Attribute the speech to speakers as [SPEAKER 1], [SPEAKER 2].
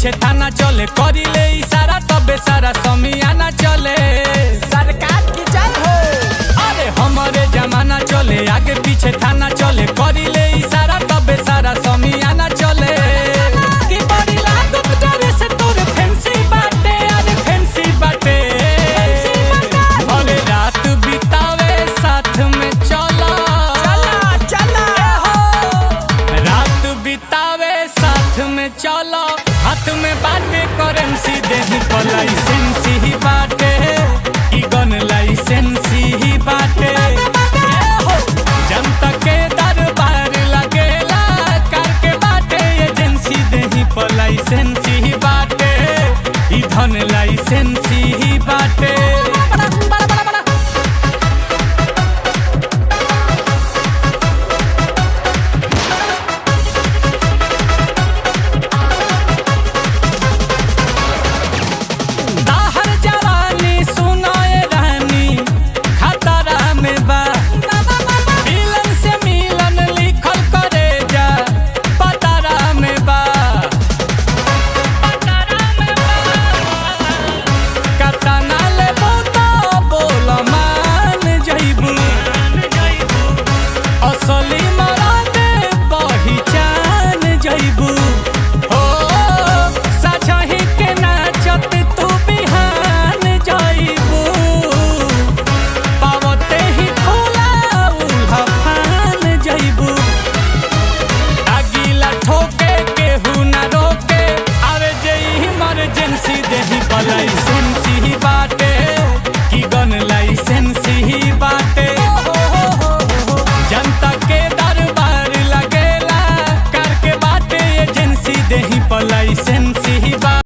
[SPEAKER 1] पीछे थाना चले, करिले इशारा तबे सारा समियाना चले।
[SPEAKER 2] सरकार की जय हो।
[SPEAKER 1] अरे हमारे जमाना चले, आगे पीछे थाना चले, करिले इशारा तबे सारा समियाना चले। कि बड़ी लागत डरे से तोर फैंसी बाटे, अरे फैंसी बाटे। अरे रात बितावे साथ में चला, रात बितावे साथ में चलो, हाथ में बाटे करेंसी, देही पर लाइसेंस ही बाटे, ई गन लाइसेंस ही बाटे। जनता के दरबार लगेला, कार के बाटे एजेंसी, देही पर लाइसेंस ही बाटे, ई धन लाइसेंस ही बाटे। License